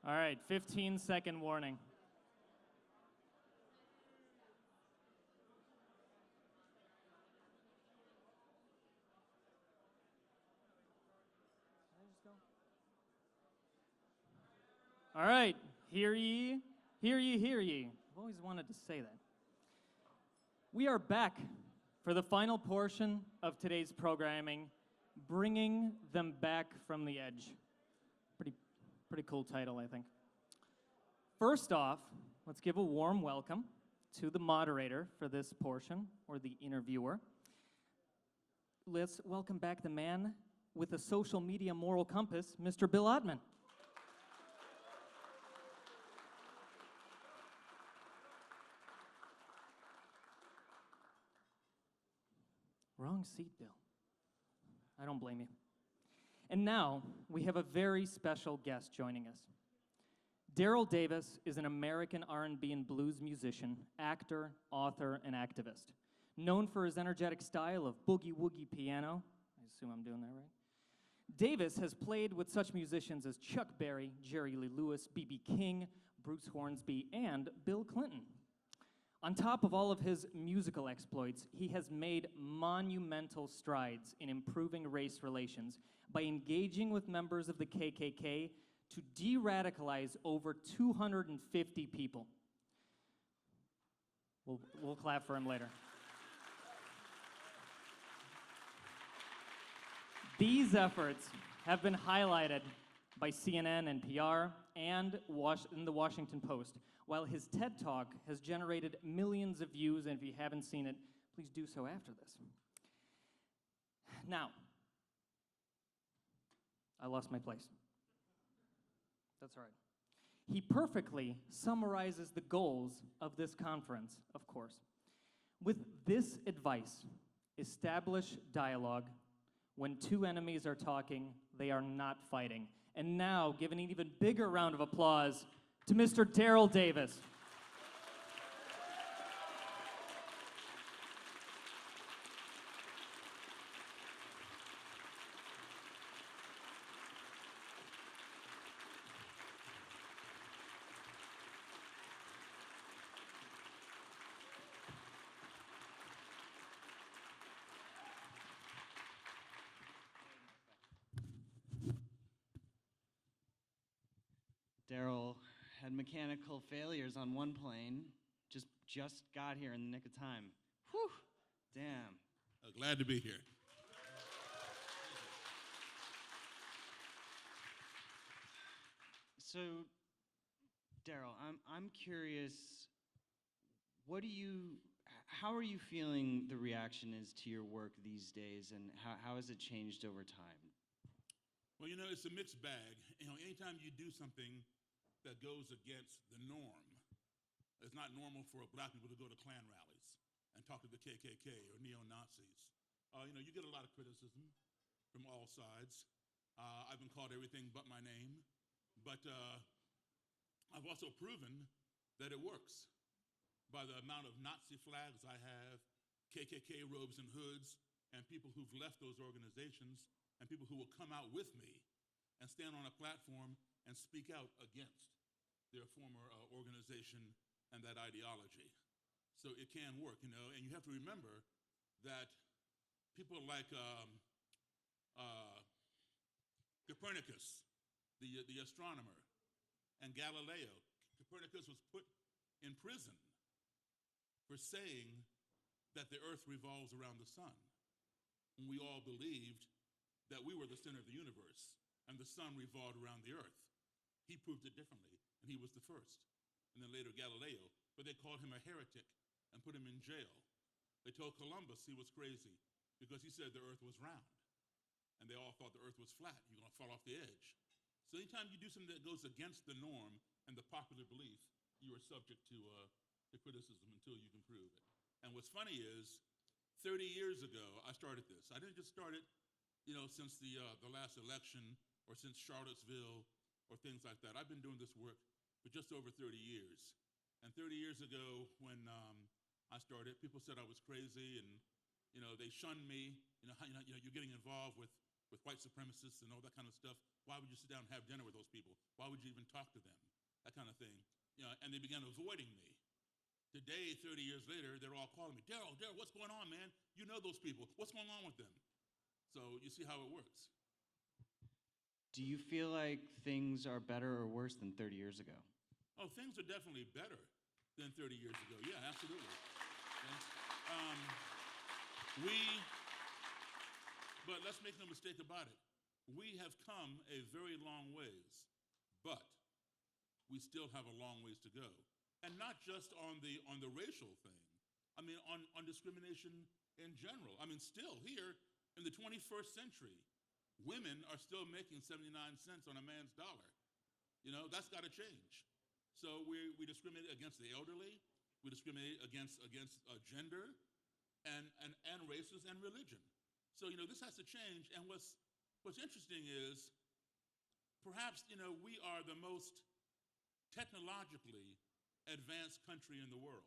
All right, 15-second warning. All right, hear ye, hear ye, hear ye. I've always wanted to say that. We are back for the final portion of today's programming, Bringing Them Back from the Edge. Pretty cool title, I think. First off, let's give a warm welcome to the moderator for this portion, or the interviewer. Let's welcome back the man with a social media moral compass, Mr. Bill Ottman. Wrong seat, Bill. I don't blame you. And now, we have a very special guest joining us. Daryl Davis is an American R&B and blues musician, actor, author, and activist. Known for his energetic style of boogie-woogie piano, I assume I'm doing that right, Davis has played with such musicians as Chuck Berry, Jerry Lee Lewis, B.B. King, Bruce Hornsby, and Bill Clinton. On top of all of his musical exploits, he has made monumental strides in improving race relations by engaging with members of the KKK to de-radicalize over 250 people. We'll clap for him later. These efforts have been highlighted by CNN, NPR, and in the Washington Post, while his TED Talk has generated millions of views, and if you haven't seen it, please do so after this. Now, I lost my place. That's all right. He perfectly summarizes the goals of this conference, of course. With this advice, establish dialogue. When two enemies are talking, they are not fighting. And now, give an even bigger round of applause to Mr. Daryl Davis. Daryl had mechanical failures on one plane, just got here in the nick of time. Whew, damn. Glad to be here. So, Daryl, I'm curious, how are you feeling the reaction is to your work these days, and how has it changed over time? Well, you know, it's a mixed bag. You know, anytime you do something that goes against the norm, it's not normal for black people to go to Klan rallies and talk to the KKK or neo-Nazis. You get a lot of criticism from all sides. I've been called everything but my name, but I've also proven that it works by the amount of Nazi flags I have, KKK robes and hoods, and people who've left those organizations, and people who will come out with me and stand on a platform and speak out against their former organization and that ideology. So it can work, you know, and you have to remember that people like Copernicus, the astronomer, and Galileo. Copernicus was put in prison for saying that the earth revolves around the sun. And we all believed that we were the center of the universe and the sun revolved around the earth. He proved it differently, and he was the first. And then later Galileo, but they called him a heretic and put him in jail. They told Columbus he was crazy because he said the earth was round. And they all thought the earth was flat. You're gonna fall off the edge. So anytime you do something that goes against the norm and the popular belief, you are subject to criticism until you can prove it. And what's funny is, 30 years ago, I started this. I didn't just start it, you know, since the last election or since Charlottesville or things like that. I've been doing this work for just over 30 years. And 30 years ago, when I started, people said I was crazy, and you know, they shunned me. You're getting involved with white supremacists and all that kind of stuff. Why would you sit down and have dinner with those people? Why would you even talk to them? kind of thing, and they began avoiding me. Today, 30 years later, they're all calling me, Daryl, what's going on, man? You know those people. What's going on with them? So you see how it works. Do you feel like things are better or worse than 30 years ago? Oh, things are definitely better than 30 years ago. Yeah, absolutely. But let's make no mistake about it. We have come a very long ways, but we still have a long ways to go. And not just on the racial thing. I mean, on discrimination in general. I mean, still here in the 21st century, women are still making 79 cents on a man's dollar. That's got to change. So we discriminate against the elderly. We discriminate against gender and races and religion. So this has to change. And what's interesting is perhaps we are the most technologically advanced country in the world.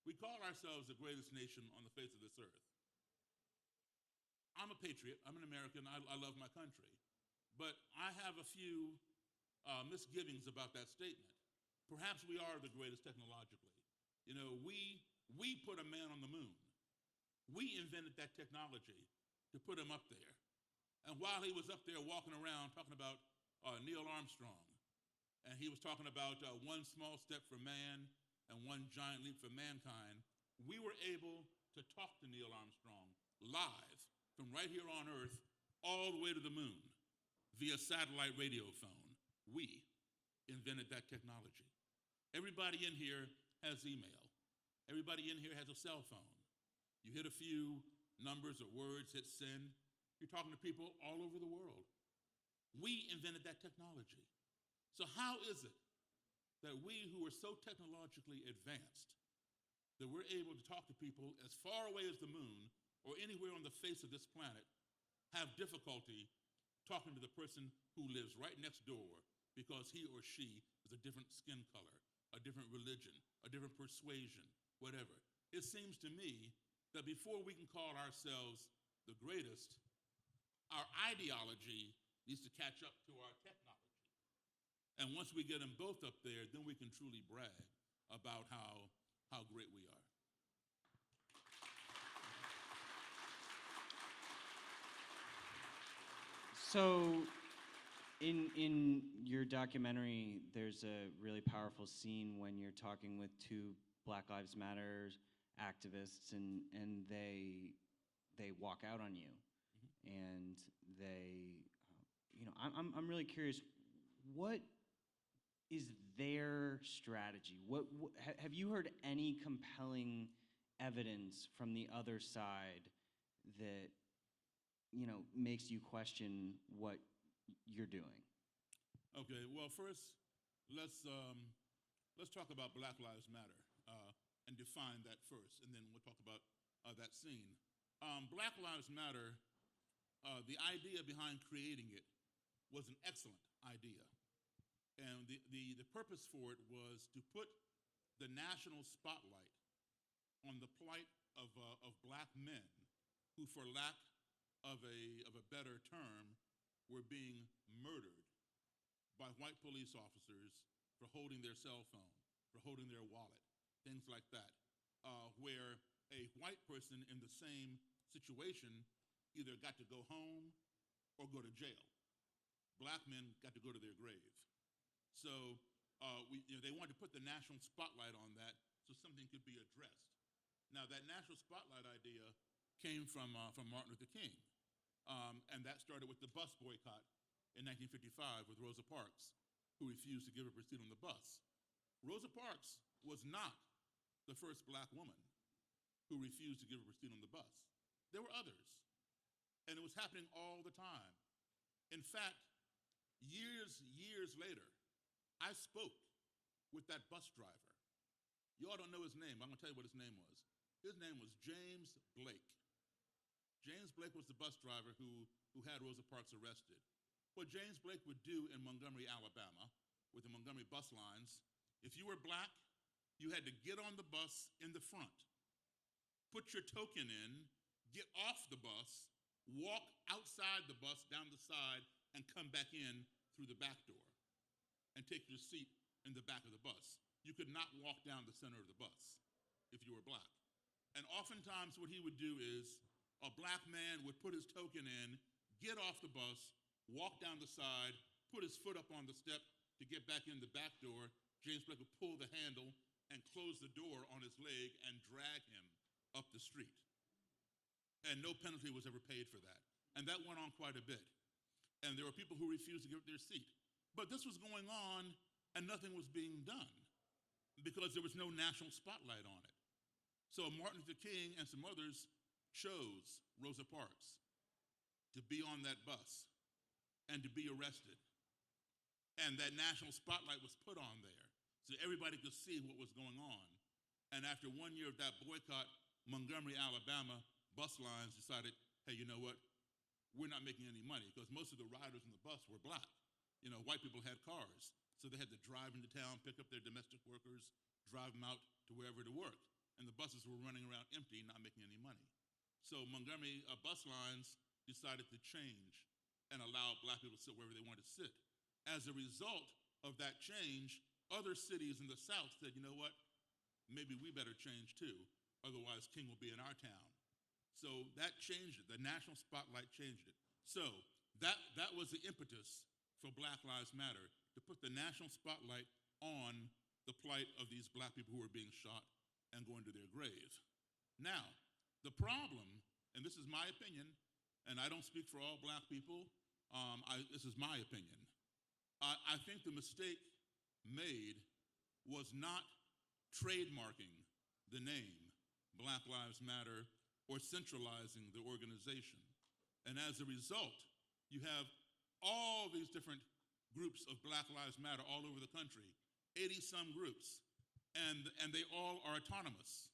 We call ourselves the greatest nation on the face of this earth. I'm a patriot. I'm an American. I love my country. But I have a few misgivings about that statement. Perhaps we are the greatest technologically. We put a man on the moon. We invented that technology to put him up there. And while he was up there walking around talking about Neil Armstrong, and he was talking about one small step for man and one giant leap for mankind, we were able to talk to Neil Armstrong live from right here on Earth all the way to the moon via satellite radio phone. We invented that technology. Everybody in here has email. Everybody in here has a cell phone. You hit a few numbers or words, hit send. You're talking to people all over the world. We invented that technology. So how is it that we who are so technologically advanced that we're able to talk to people as far away as the moon or anywhere on the face of this planet have difficulty talking to the person who lives right next door because he or she is a different skin color, a different religion, a different persuasion, whatever? It seems to me that before we can call ourselves the greatest, our ideology needs to catch up to our technology. And once we get them both up there, then we can truly brag about how great we are. So in your documentary, there's a really powerful scene when you're talking with two Black Lives Matter activists, and they walk out on you, and they, I'm really curious, what is their strategy? What have you heard any compelling evidence from the other side that makes you question what you're doing? Okay. Well, first, let's talk about Black Lives Matter and define that first, and then we'll talk about that scene. Black Lives Matter, the idea behind creating it was an excellent idea. And the purpose for it was to put the national spotlight on the plight of black men who, for lack of a better term, were being murdered by white police officers for holding their cell phone, for holding their wallet, things like that, where a white person in the same situation either got to go home or go to jail. Black men got to go to their grave. So they wanted to put the national spotlight on that so something could be addressed. Now, that national spotlight idea came from Martin Luther King, and that started with the bus boycott in 1955 with Rosa Parks, who refused to give up her seat on the bus. Rosa Parks was not the first black woman who refused to give up her seat on the bus. There were others, and it was happening all the time. In fact, years later, I spoke with that bus driver. You all don't know his name. I'm going to tell you what his name was. His name was James Blake. James Blake was the bus driver who had Rosa Parks arrested. What James Blake would do in Montgomery, Alabama, with the Montgomery bus lines, if you were black, you had to get on the bus in the front, put your token in, get off the bus, walk outside the bus down the side, and come back in through the back door and take your seat in the back of the bus. You could not walk down the center of the bus if you were black. And oftentimes what he would do is a black man would put his token in, get off the bus, walk down the side, put his foot up on the step to get back in the back door. James Blake would pull the handle and close the door on his leg and drag him up the street. And no penalty was ever paid for that. And that went on quite a bit. And there were people who refused to give up their seat. But this was going on and nothing was being done because there was no national spotlight on it. So Martin Luther King and some others chose Rosa Parks to be on that bus and to be arrested. And that national spotlight was put on there so everybody could see what was going on. And after 1 year of that boycott, Montgomery, Alabama bus lines decided, hey, you know what? We're not making any money because most of the riders on the bus were black. You know, white people had cars, so they had to drive into town, pick up their domestic workers, drive them out to wherever to work. And the buses were running around empty, not making any money. So Montgomery bus lines decided to change and allow black people to sit wherever they wanted to sit. As a result of that change, other cities in the South said, you know what, maybe we better change too, otherwise King will be in our town. So that changed it. The national spotlight changed it. So that was the impetus for Black Lives Matter, to put the national spotlight on the plight of these black people who were being shot and going to their grave. Now, the problem, and this is my opinion, and I don't speak for all black people, this is my opinion. I think the mistake made was not trademarking the name Black Lives Matter or centralizing the organization. And as a result, you have all these different groups of Black Lives Matter all over the country, 80-some groups, and they all are autonomous.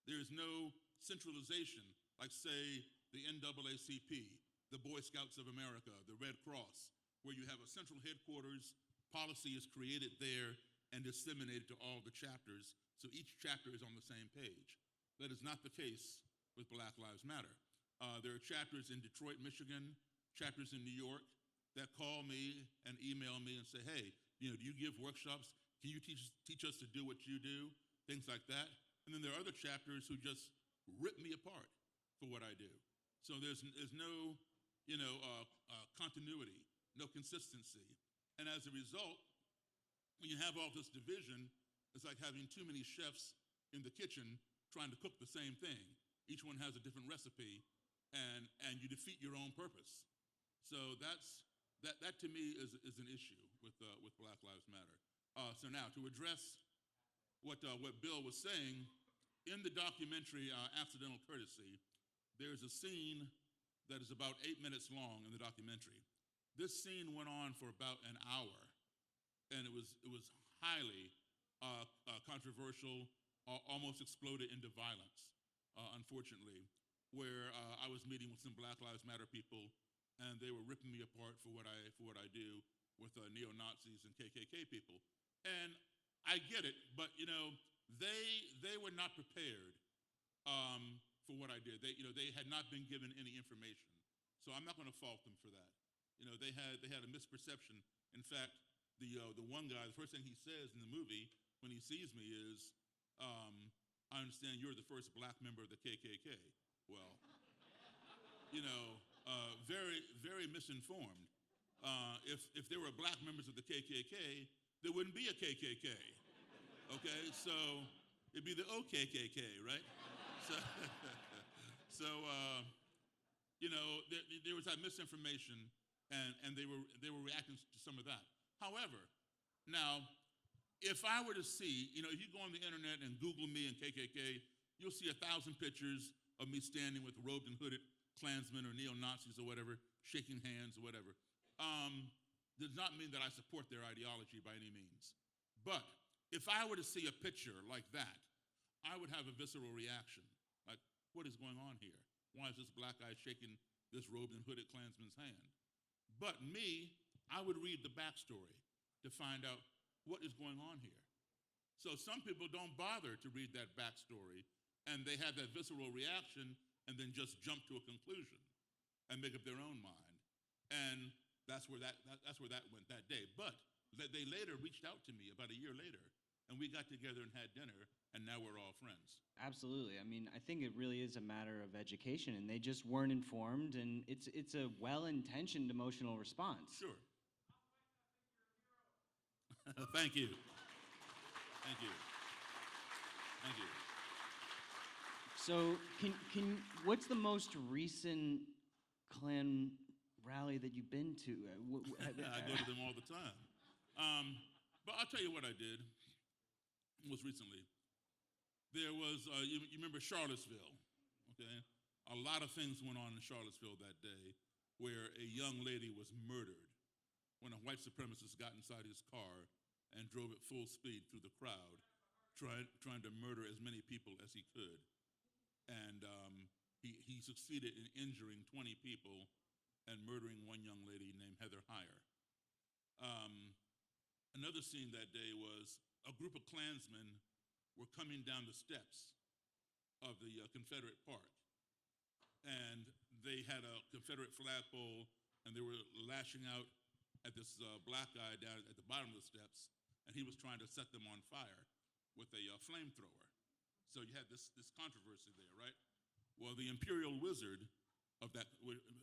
There's no centralization, like say the NAACP, the Boy Scouts of America, the Red Cross, where you have a central headquarters, policy is created there and disseminated to all the chapters, so each chapter is on the same page. That is not the case with Black Lives Matter. There are chapters in Detroit, Michigan, chapters in New York that call me and email me and say, hey, do you give workshops? Can you teach us to do what you do? Things like that. And then there are other chapters who just rip me apart for what I do. So there's no continuity, no consistency. And as a result, when you have all this division, it's like having too many chefs in the kitchen trying to cook the same thing. Each one has a different recipe, and you defeat your own purpose. So that to me is an issue with Black Lives Matter. So now to address what Bill was saying, in the documentary Accidental Courtesy, there's a scene that is about 8 minutes long in the documentary. This scene went on for about an hour, and it was highly controversial, almost exploded into violence, unfortunately, where I was meeting with some Black Lives Matter people, and they were ripping me apart for what I do with neo-Nazis and KKK people. And I get it, but they were not prepared for what I did. They had not been given any information, so I'm not going to fault them for that. They had a misperception. In fact, the one guy, the first thing he says in the movie when he sees me is, I understand you're the first black member of the KKK. Well, very, very misinformed. If there were black members of the KKK, there wouldn't be a KKK. Okay, so it'd be the OKKK, right? So, there was that misinformation, and they were reacting to some of that. However, now, if I were to see, if you go on the internet and Google me and KKK, you'll see 1,000 pictures of me standing with robed and hooded Klansmen or neo-Nazis or whatever, shaking hands or whatever. Does not mean that I support their ideology by any means. But if I were to see a picture like that, I would have a visceral reaction. Like, what is going on here? Why is this black guy shaking this robed and hooded Klansman's hand? But me, I would read the backstory to find out what is going on here. So some people don't bother to read that backstory, and they have that visceral reaction and then just jump to a conclusion and make up their own mind. And that's where that went that day. But they later reached out to me about a year later, and we got together and had dinner, and now we're all friends. Absolutely. I mean, I think it really is a matter of education, and they just weren't informed, and it's a well-intentioned emotional response. Sure. Thank you. Thank you. Thank you. So, what's the most recent Klan rally that you've been to? I go to them all the time. But I'll tell you what I did most recently. There was, you remember Charlottesville, okay? A lot of things went on in Charlottesville that day where a young lady was murdered when a white supremacist got inside his car and drove at full speed through the crowd, trying to murder as many people as he could. And he succeeded in injuring 20 people and murdering one young lady named Heather Heyer. Another scene that day was a group of Klansmen were coming down the steps of the Confederate Park. And they had a Confederate flagpole, and they were lashing out at this black guy down at the bottom of the steps, and he was trying to set them on fire with a flamethrower. So you had this controversy there, right? Well, the Imperial Wizard of that,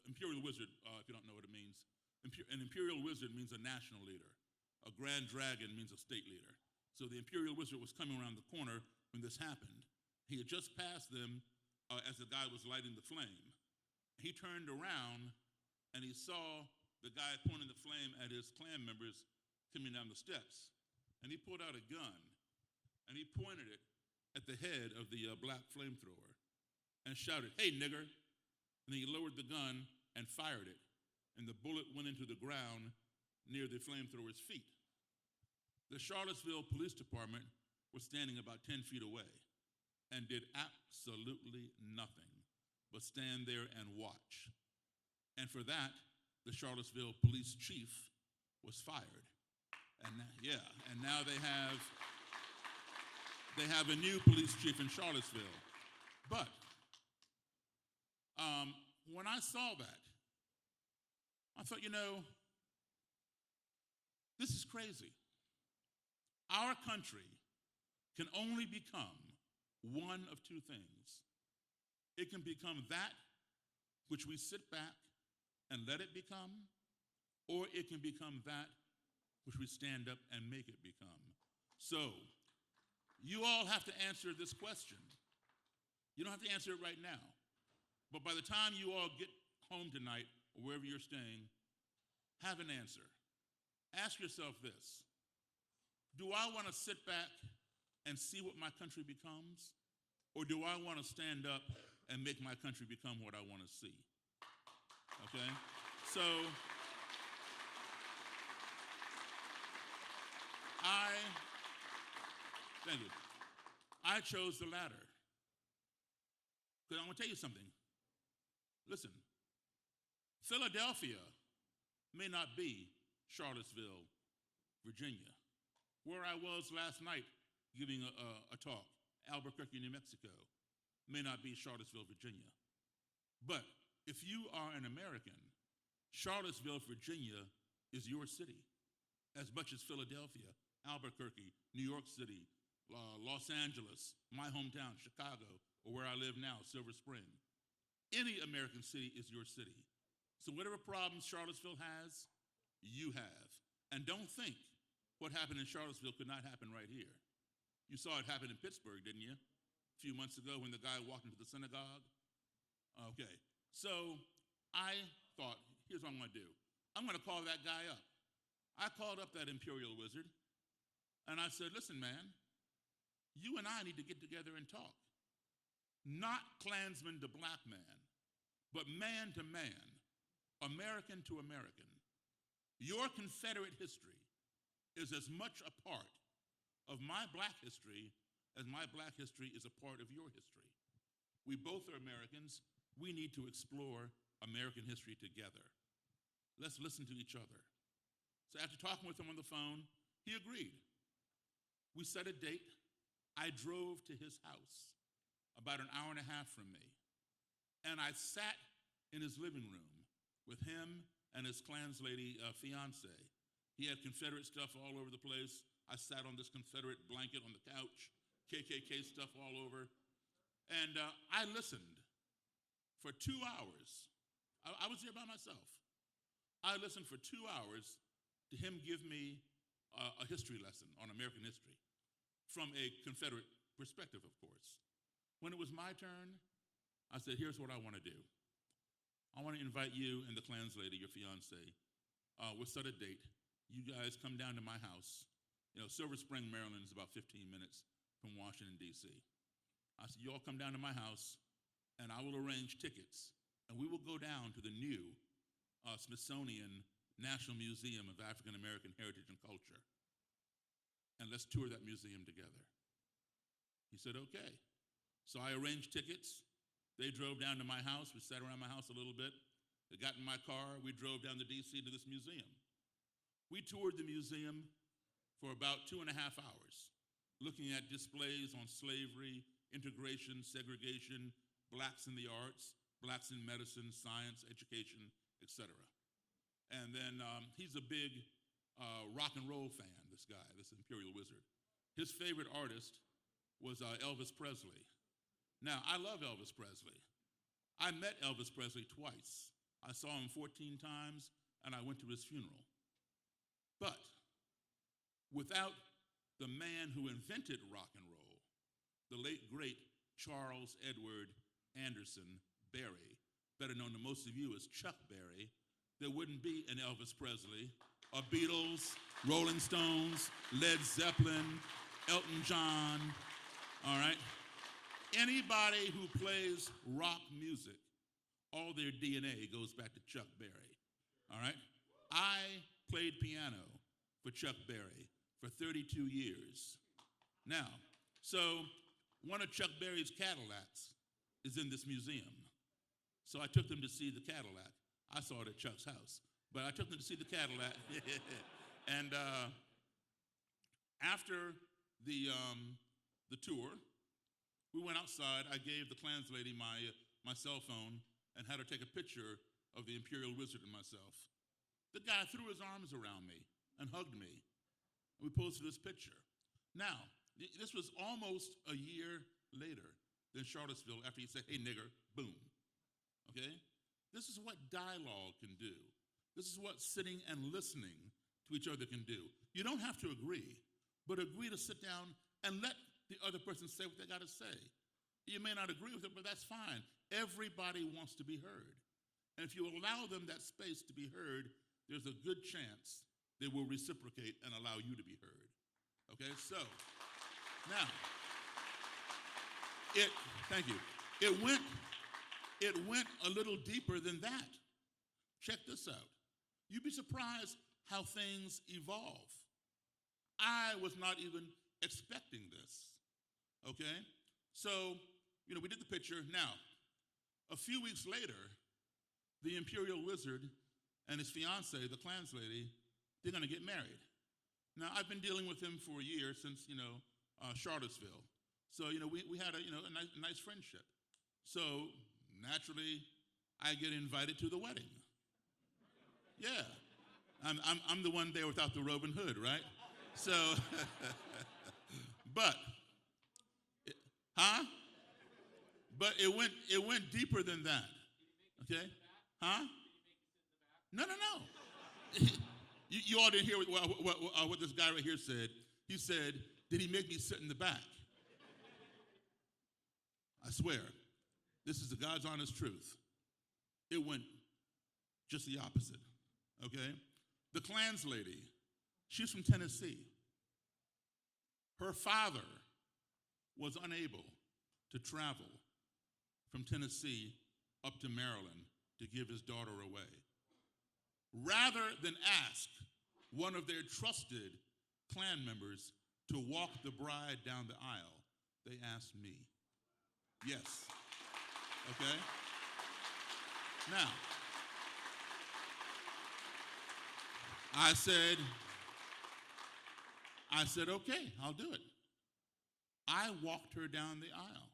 Imperial Wizard, if you don't know what it means, an Imperial Wizard means a national leader. A Grand Dragon means a state leader. So the Imperial Wizard was coming around the corner when this happened. He had just passed them as the guy was lighting the flame. He turned around and he saw the guy pointing the flame at his Klan members coming down the steps. And he pulled out a gun and he pointed it at the head of the black flamethrower and shouted, "Hey, nigger." And he lowered the gun and fired it. And the bullet went into the ground near the flamethrower's feet. The Charlottesville Police Department was standing about 10 feet away and did absolutely nothing but stand there and watch. And for that, the Charlottesville police chief was fired. And now they have a new police chief in Charlottesville. But when I saw that, I thought, this is crazy. Our country can only become one of two things. It can become that which we sit back and let it become, or it can become that which we stand up and make it become. So, you all have to answer this question. You don't have to answer it right now, but by the time you all get home tonight, or wherever you're staying, have an answer. Ask yourself this: do I want to sit back and see what my country becomes? Or do I want to stand up and make my country become what I want to see? Okay? So, thank you. I chose the latter. Because I want to tell you something. Listen, Philadelphia may not be Charlottesville, Virginia. Where I was last night giving a talk, Albuquerque, New Mexico, may not be Charlottesville, Virginia. But if you are an American, Charlottesville, Virginia is your city, as much as Philadelphia, Albuquerque, New York City, Los Angeles, my hometown, Chicago, or where I live now, Silver Spring. Any American city is your city. So whatever problems Charlottesville has, you have. And don't think what happened in Charlottesville could not happen right here. You saw it happen in Pittsburgh, didn't you? A few months ago when the guy walked into the synagogue. Okay, so I thought, here's what I'm gonna do. I'm gonna call that guy up. I called up that Imperial Wizard, and I said, listen, man, you and I need to get together and talk. Not Klansman to black man, but man to man, American to American. Your Confederate history is as much a part of my black history as my black history is a part of your history. We both are Americans. We need to explore American history together. Let's listen to each other. So after talking with him on the phone, he agreed. We set a date. I drove to his house about an hour and a half from me, and I sat in his living room with him and his Klanslady fiance, He had Confederate stuff all over the place. I sat on this Confederate blanket on the couch, KKK stuff all over. And I listened for 2 hours. I was there by myself. I listened for 2 hours to him give me a history lesson on American history from a Confederate perspective, of course. When it was my turn, I said, here's what I want to do. I want to invite you and the Klans lady, your fiance. We'll set a date. You guys come down to my house. You know, Silver Spring, Maryland is about 15 minutes from Washington, D.C. I said, you all come down to my house, and I will arrange tickets, and we will go down to the new Smithsonian National Museum of African American Heritage and Culture, and let's tour that museum together. He said, okay. So I arranged tickets. They drove down to my house. We sat around my house a little bit. They got in my car. We drove down to D.C. to this museum. We toured the museum for about 2.5 hours, looking at displays on slavery, integration, segregation, blacks in the arts, blacks in medicine, science, education, etc. And then he's a big rock and roll fan, this guy, this Imperial Wizard. His favorite artist was Elvis Presley. Now, I love Elvis Presley. I met Elvis Presley twice. I saw him 14 times, and I went to his funeral. But without the man who invented rock and roll, the late, great Charles Edward Anderson Berry, better known to most of you as Chuck Berry, there wouldn't be an Elvis Presley, a Beatles, Rolling Stones, Led Zeppelin, Elton John, all right? Anybody who plays rock music, all their DNA goes back to Chuck Berry, all right? I played piano for Chuck Berry for 32 years. Now, so one of Chuck Berry's Cadillacs is in this museum. So I took them to see the Cadillac. I saw it at Chuck's house, but I took them to see the Cadillac. And after the tour, we went outside. I gave the Klans lady my cell phone and had her take a picture of the Imperial Wizard and myself. The guy threw his arms around me and hugged me. We posted this picture. Now, this was almost a year later than Charlottesville after he said, hey, nigger, boom, okay? This is what dialogue can do. This is what sitting and listening to each other can do. You don't have to agree, but agree to sit down and let the other person say what they got to say. You may not agree with it, but that's fine. Everybody wants to be heard. And if you allow them that space to be heard, there's a good chance they will reciprocate and allow you to be heard. Okay, so now, thank you. It went a little deeper than that. Check this out. You'd be surprised how things evolve. I was not even expecting this, okay? So, you know, we did the picture. Now, a few weeks later, the Imperial Wizard and his fiance, the Klans lady, they're gonna get married. Now, I've been dealing with him for a year since, you know, Charlottesville. So, you know, we had a nice friendship. So, naturally, I get invited to the wedding. Yeah, I'm the one there without the robe and hood, right? So, but it went deeper than that, okay? Huh? No. You all didn't hear what this guy right here said. He said, did he make me sit in the back? I swear, this is the God's honest truth. It went just the opposite, okay? The Klans lady, she's from Tennessee. Her father was unable to travel from Tennessee up to Maryland to give his daughter away. Rather than ask one of their trusted Klan members to walk the bride down the aisle, they asked me. Yes, okay? Now, I said, okay, I'll do it. I walked her down the aisle,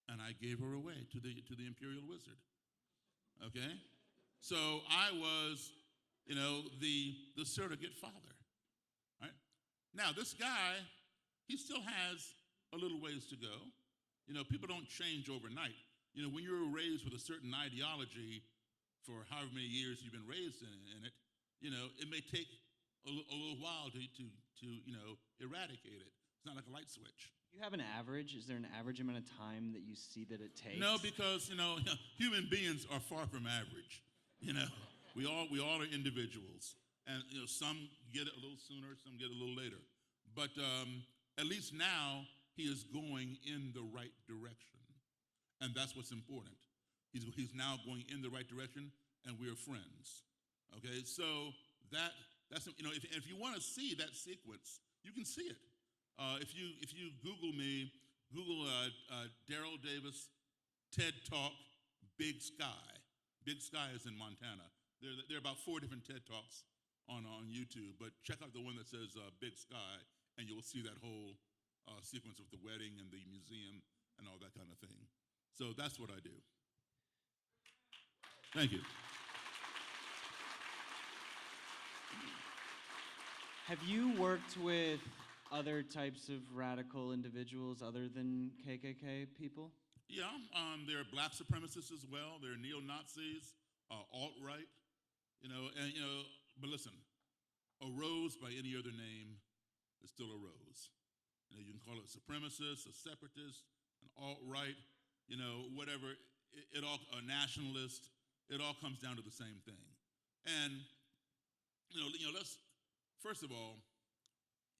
and I gave her away to the Imperial Wizard, okay? So I was the surrogate father. Right? Now, this guy, he still has a little ways to go. People don't change overnight. When you're raised with a certain ideology for however many years you've been raised in it, it may take a little while to eradicate it. It's not like a light switch. Do you have an average? Is there an average amount of time that you see that it takes? No, because human beings are far from average. We all are individuals, and some get it a little sooner, some get it a little later. But at least now he is going in the right direction, and that's what's important. He's now going in the right direction, and we are friends. Okay, so that's if you want to see that sequence, you can see it. If you Google me, Google Daryl Davis TED Talk Big Sky. Big Sky is in Montana. There are about 4 different TED Talks on YouTube, but check out the one that says Big Sky, and you'll see that whole sequence with the wedding and the museum and all that kind of thing. So that's what I do. Thank you. Have you worked with other types of radical individuals other than KKK people? Yeah, there are black supremacists as well. There are neo-Nazis, alt-right, but listen, a rose by any other name is still a rose. You can call it a supremacist, a separatist, an alt-right, whatever, a nationalist, it all comes down to the same thing. And, let's, first of all,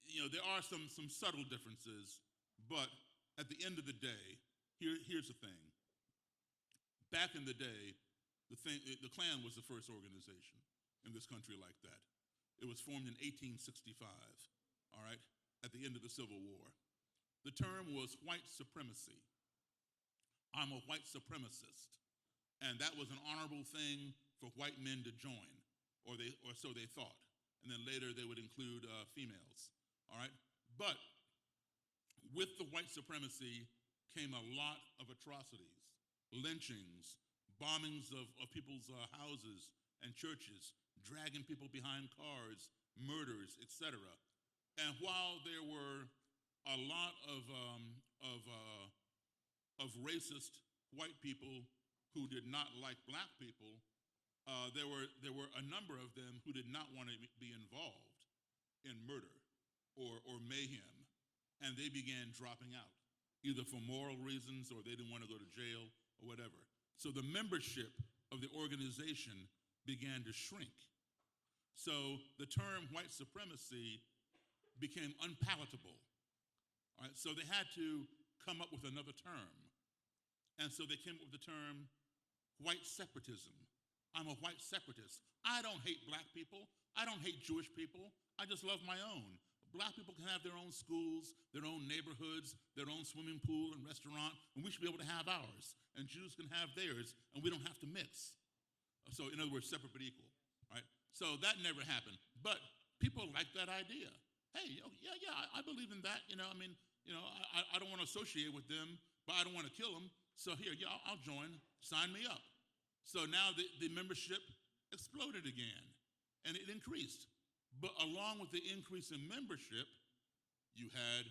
there are some subtle differences, but at the end of the day, here's the thing. Back in the day, the Klan was the first organization in this country like that. It was formed in 1865, all right, at the end of the Civil War. The term was white supremacy. I'm a white supremacist. And that was an honorable thing for white men to join, or so they thought. And then later they would include females. All right? But with the white supremacy came a lot of atrocities, lynchings, bombings of people's houses and churches, dragging people behind cars, murders, etc. And while there were a lot of racist white people who did not like black people, there were a number of them who did not want to be involved in murder or mayhem, and they began dropping out, either for moral reasons or they didn't want to go to jail or whatever. So the membership of the organization began to shrink. So the term white supremacy became unpalatable. All right, so they had to come up with another term. And so they came up with the term white separatism. I'm a white separatist. I don't hate black people. I don't hate Jewish people. I just love my own. Black people can have their own schools, their own neighborhoods, their own swimming pool and restaurant, and we should be able to have ours. And Jews can have theirs, and we don't have to mix. So in other words, separate but equal. Right? So that never happened. But people like that idea. Hey, yeah, I believe in that. I don't want to associate with them, but I don't want to kill them. So here, yeah, I'll join. Sign me up. So now the membership exploded again, and it increased. But along with the increase in membership, you had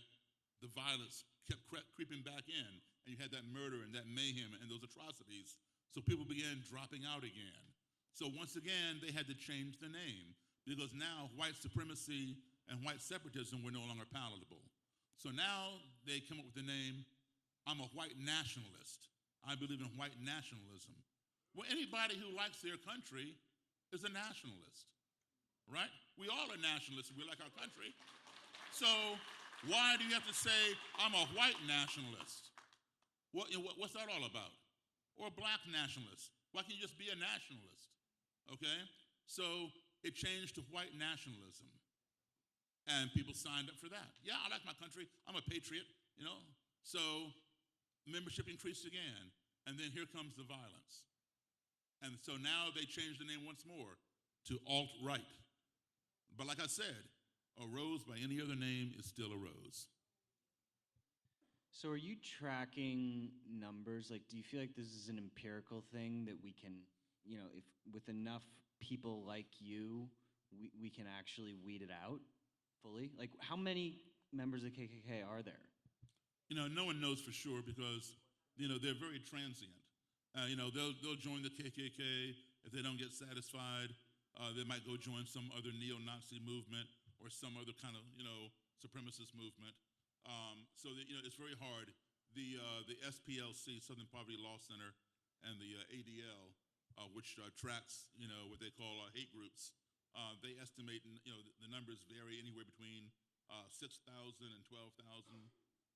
the violence kept creeping back in, and you had that murder and that mayhem and those atrocities. So people began dropping out again. So once again, they had to change the name because now white supremacy and white separatism were no longer palatable. So now they come up with the name, I'm a white nationalist. I believe in white nationalism. Well, anybody who likes their country is a nationalist, right? We all are nationalists. We like our country. So why do you have to say, I'm a white nationalist? What's that all about? Or a black nationalist? Why can't you just be a nationalist? Okay? So it changed to white nationalism. And people signed up for that. Yeah, I like my country. I'm a patriot, So membership increased again. And then here comes the violence. And so now they changed the name once more to alt-right. But like I said, a rose by any other name is still a rose. So are you tracking numbers? Like, do you feel like this is an empirical thing that we can, if with enough people like you, we can actually weed it out fully? Like, how many members of KKK are there? No one knows for sure because, they're very transient. They'll join the KKK. If they don't get satisfied, they might go join some other neo-Nazi movement or some other kind of, supremacist movement. So that, it's very hard. The SPLC, Southern Poverty Law Center, and the ADL, which tracks, what they call hate groups, they estimate, the numbers vary anywhere between 6,000 and 12,000,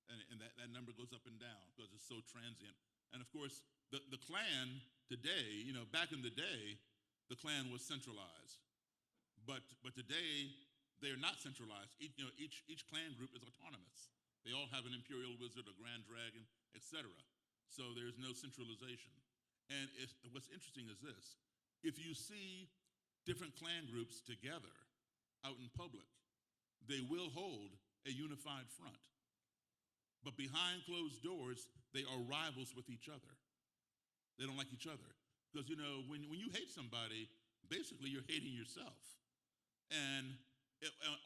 and that number goes up and down because it's so transient. And of course, the Klan today, back in the day, the Klan was centralized, but today they're not centralized. Each Klan group is autonomous. They all have an imperial wizard, a grand dragon, etc. So there's no centralization. And what's interesting is this: if you see different Klan groups together out in public, they will hold a unified front. But behind closed doors, they are rivals with each other. They don't like each other. Because, when you hate somebody, basically you're hating yourself. And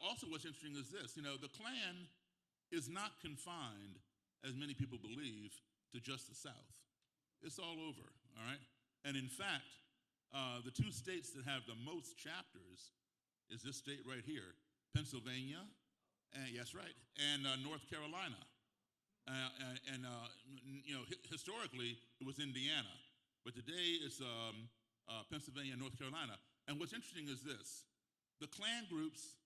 also what's interesting is this, the Klan is not confined, as many people believe, to just the South. It's all over, all right? And in fact, the two states that have the most chapters is this state right here, Pennsylvania, and yes, right, and North Carolina. Historically, it was Indiana, but today it's Pennsylvania and North Carolina. And what's interesting is this: the Klan groups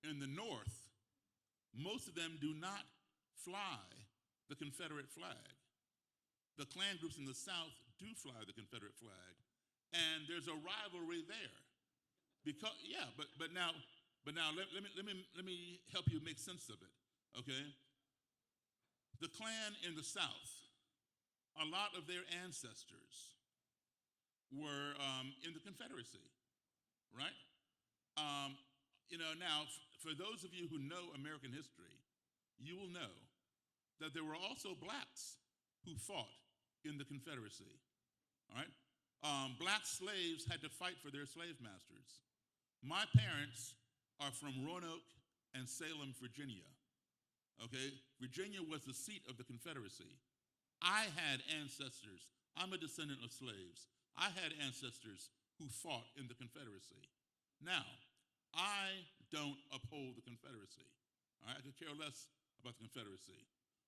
in the North, most of them do not fly the Confederate flag. The Klan groups in the South do fly the Confederate flag, and there's a rivalry there. Because but now let me help you make sense of it. Okay. The Klan in the South, a lot of their ancestors were in the Confederacy, right? Now, for those of you who know American history, you will know that there were also blacks who fought in the Confederacy, all right? Black slaves had to fight for their slave masters. My parents are from Roanoke and Salem, Virginia. Okay, Virginia was the seat of the Confederacy. I had ancestors. I'm a descendant of slaves. I had ancestors who fought in the Confederacy. Now, I don't uphold the Confederacy. All right, I could care less about the Confederacy.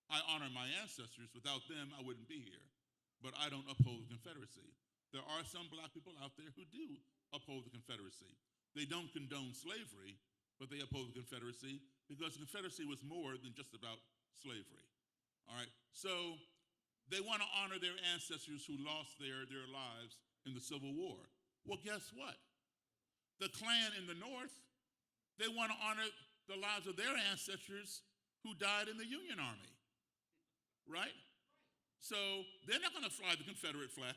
I honor my ancestors. Without them, I wouldn't be here. But I don't uphold the Confederacy. There are some black people out there who do uphold the Confederacy. They don't condone slavery, but they uphold the Confederacy because the Confederacy was more than just about slavery. All right, so they want to honor their ancestors who lost their lives in the Civil War. Well, guess what? The Klan in the North, they want to honor the lives of their ancestors who died in the Union Army, right? So they're not going to fly the Confederate flag.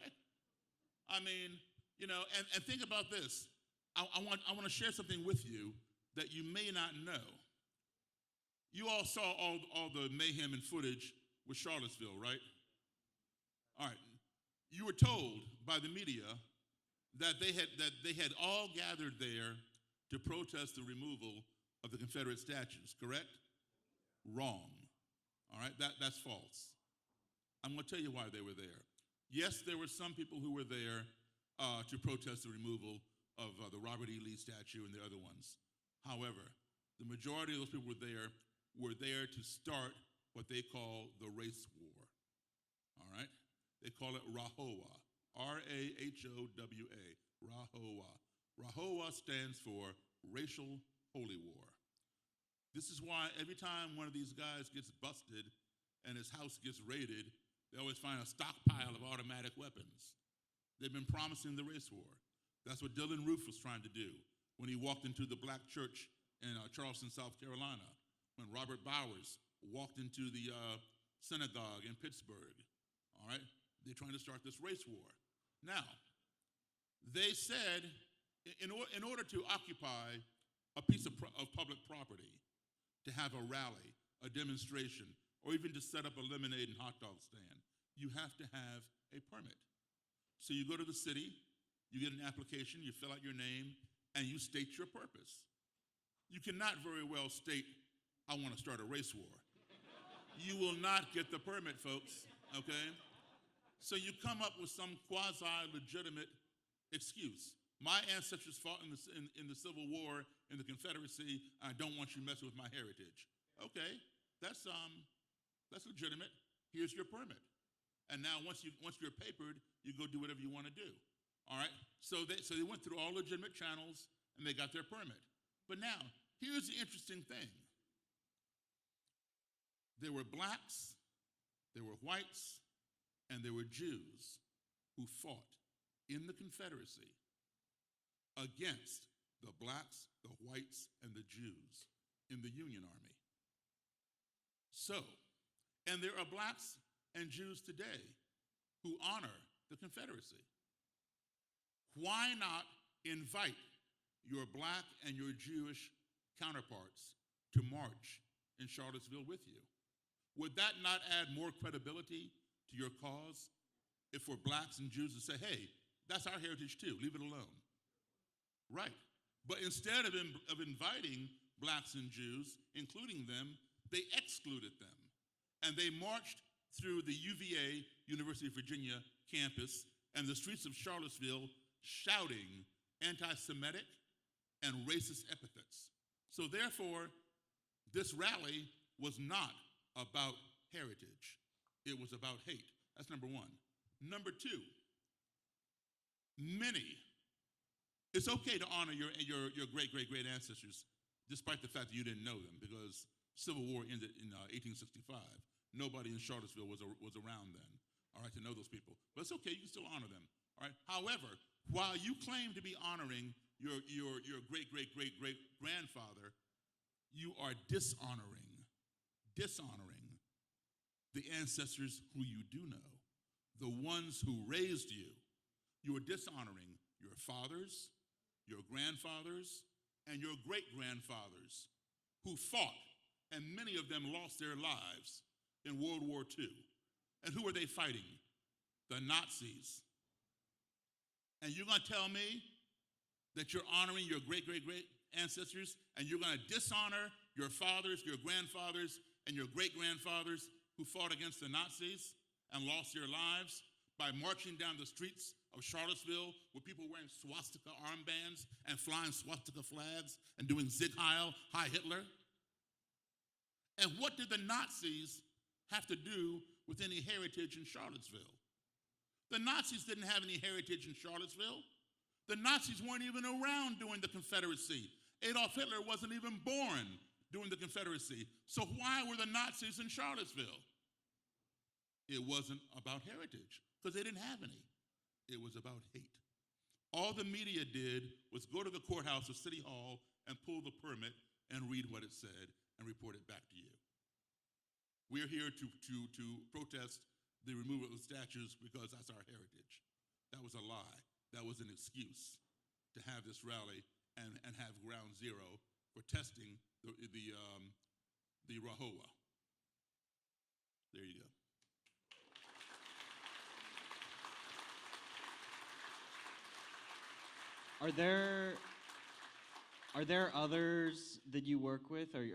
I mean, and think about this. I want to share something with you that you may not know. You all saw all the mayhem and footage with Charlottesville, right? All right. You were told by the media that they had all gathered there to protest the removal of the Confederate statues, correct? Wrong. All right, that's false. I'm going to tell you why they were there. Yes, there were some people who were there to protest the removal of the Robert E. Lee statue and the other ones. However, the majority of those people were there to start what they call the race war. All right? They call it RAHOWA, R-A-H-O-W-A, RAHOWA. RAHOWA stands for Racial Holy War. This is why every time one of these guys gets busted and his house gets raided, they always find a stockpile of automatic weapons. They've been promising the race war. That's what Dylan Roof was trying to do when he walked into the black church in Charleston, South Carolina, when Robert Bowers walked into the synagogue in Pittsburgh. All right? They're trying to start this race war. Now, they said in order to occupy a piece of public property, to have a rally, a demonstration, or even to set up a lemonade and hot dog stand, you have to have a permit. So you go to the city, You get an application, you fill out your name, and you state your purpose. You cannot very well state, I want to start a race war. You will not get the permit, folks, okay? So you come up with some quasi-legitimate excuse. My ancestors fought in the Civil War, in the Confederacy. I don't want you messing with my heritage. Okay, that's legitimate. Here's your permit. And now once you're papered, you go do whatever you want to do. All right. So they went through all legitimate channels and they got their permit. But now here's the interesting thing. There were blacks, there were whites, and there were Jews who fought in the Confederacy against the blacks, the whites, and the Jews in the Union Army. So, and there are blacks and Jews today who honor the Confederacy. Why not invite your black and your Jewish counterparts to march in Charlottesville with you? Would that not add more credibility to your cause if for blacks and Jews to say, hey, that's our heritage too, leave it alone? Right. But instead of inviting blacks and Jews, including them, they excluded them. And they marched through the UVA, University of Virginia campus, and the streets of Charlottesville shouting anti-Semitic and racist epithets. So therefore, this rally was not about heritage. It was about hate. That's number one. Number two, it's okay to honor your great ancestors, despite the fact that you didn't know them, because Civil War ended in 1865. Nobody in Charlottesville was around then, all right, to know those people. But it's okay, you can still honor them, all right? However, while you claim to be honoring your great-great-great-great-grandfather, you are dishonoring the ancestors who you do know, the ones who raised you. You are dishonoring your fathers, your grandfathers, and your great-grandfathers who fought, and many of them lost their lives in World War II. And who are they fighting? The Nazis. And you're going to tell me that you're honoring your great-great-great ancestors, and you're going to dishonor your fathers, your grandfathers, and your great-grandfathers who fought against the Nazis and lost their lives by marching down the streets of Charlottesville with people wearing swastika armbands and flying swastika flags and doing Sieg Heil, Hi Hitler? And what did the Nazis have to do with any heritage in Charlottesville? The Nazis didn't have any heritage in Charlottesville. The Nazis weren't even around during the Confederacy. Adolf Hitler wasn't even born during the Confederacy. So why were the Nazis in Charlottesville? It wasn't about heritage, because they didn't have any. It was about hate. All the media did was go to the courthouse or City Hall and pull the permit and read what it said and report it back to you. We're here to protest the removal of the statues because that's our heritage. That was a lie. That was an excuse to have this rally and have ground zero for testing the RAHOA. There you go. Are there others that you work with or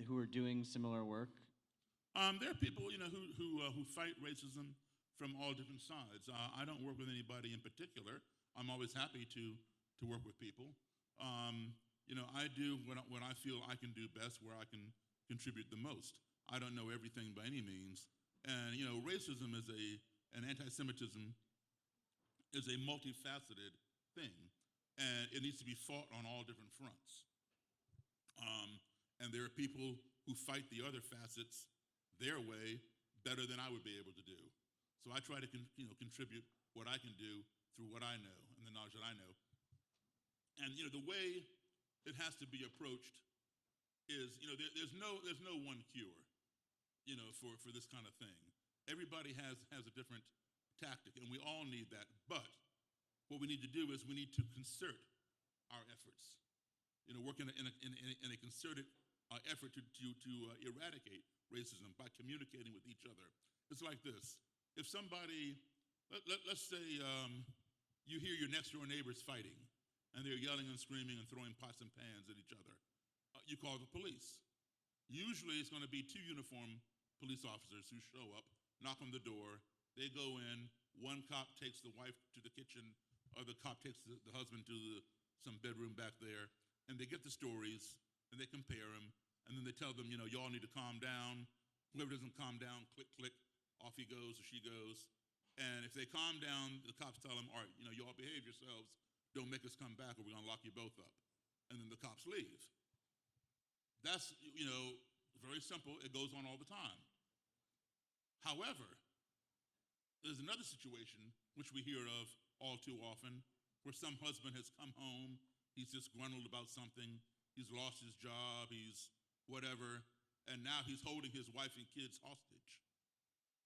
who are doing similar work? There are people, who fight racism from all different sides. I don't work with anybody in particular. I'm always happy to work with people. I do what I feel I can do best, where I can contribute the most. I don't know everything by any means, and racism and anti-Semitism is a multifaceted thing, and it needs to be fought on all different fronts. And there are people who fight the other facets their way better than I would be able to do. So I try to contribute what I can do through what I know and the knowledge that I know. And the way it has to be approached is, there's no one cure, for this kind of thing. Everybody has a different tactic, and we all need that. But what we need to do is we need to concert our efforts. Work in a concerted effort to eradicate racism by communicating with each other. It's like this. If somebody, let's say you hear your next door neighbors fighting, and they're yelling and screaming and throwing pots and pans at each other. You call the police. Usually it's going to be two uniformed police officers who show up, knock on the door, they go in, one cop takes the wife to the kitchen, or the cop takes the husband to some bedroom back there, and they get the stories, and they compare them, and then they tell them, y'all need to calm down. Whoever doesn't calm down, click, click, off he goes or she goes. And if they calm down, the cops tell them, all right, y'all behave yourselves, don't make us come back or we're gonna lock you both up. And then the cops leave. That's, very simple. It goes on all the time. However, there's another situation which we hear of all too often where some husband has come home, he's disgruntled about something, he's lost his job, he's whatever, and now he's holding his wife and kids hostage.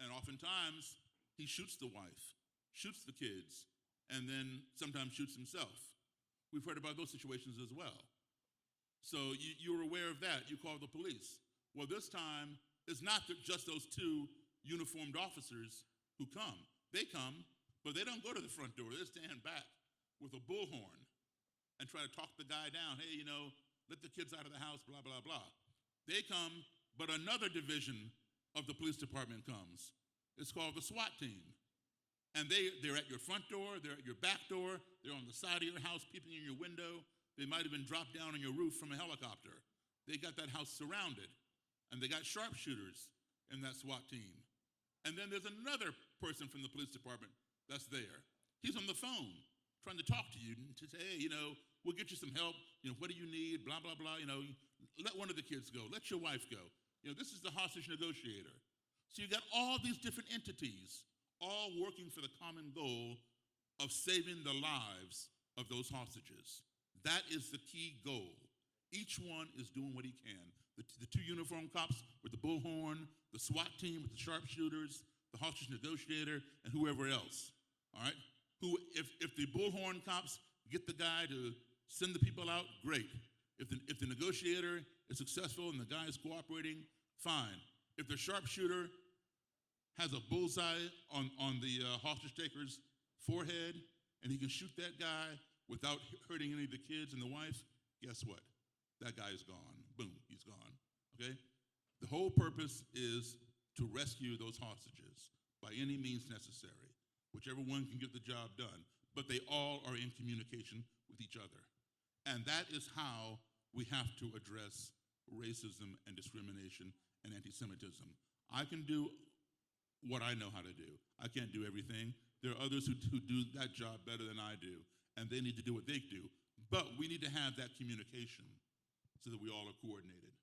And oftentimes, he shoots the wife, shoots the kids, and then sometimes shoots himself. We've heard about those situations as well. So you're aware of that. You call the police. Well, this time, it's not just those two uniformed officers who come. They come, but they don't go to the front door. They stand back with a bullhorn and try to talk the guy down. Hey, let the kids out of the house, blah, blah, blah. They come, but another division of the police department comes. It's called the SWAT team. And they're at your front door, they're at your back door, they're on the side of your house, peeping in your window. They might even drop down on your roof from a helicopter. They got that house surrounded. And they got sharpshooters in that SWAT team. And then there's another person from the police department that's there. He's on the phone trying to talk to you to say, hey, we'll get you some help. What do you need? Blah, blah, blah. Let one of the kids go. Let your wife go. This is the hostage negotiator. So you got all these different entities all working for the common goal of saving the lives of those hostages. That is the key goal. Each one is doing what he can. The two uniformed cops with the bullhorn, the SWAT team with the sharpshooters, the hostage negotiator, and whoever else. All right? If the bullhorn cops get the guy to send the people out, great. If the negotiator is successful and the guy is cooperating, fine. If the sharpshooter has a bullseye on the hostage taker's forehead and he can shoot that guy without hurting any of the kids and the wife, guess what? That guy is gone. Boom, he's gone. Okay? The whole purpose is to rescue those hostages by any means necessary, whichever one can get the job done. But they all are in communication with each other. And that is how we have to address racism and discrimination and anti-Semitism. I can do what I know how to do. I can't do everything. There are others who do that job better than I do, and they need to do what they do. But we need to have that communication so that we all are coordinated.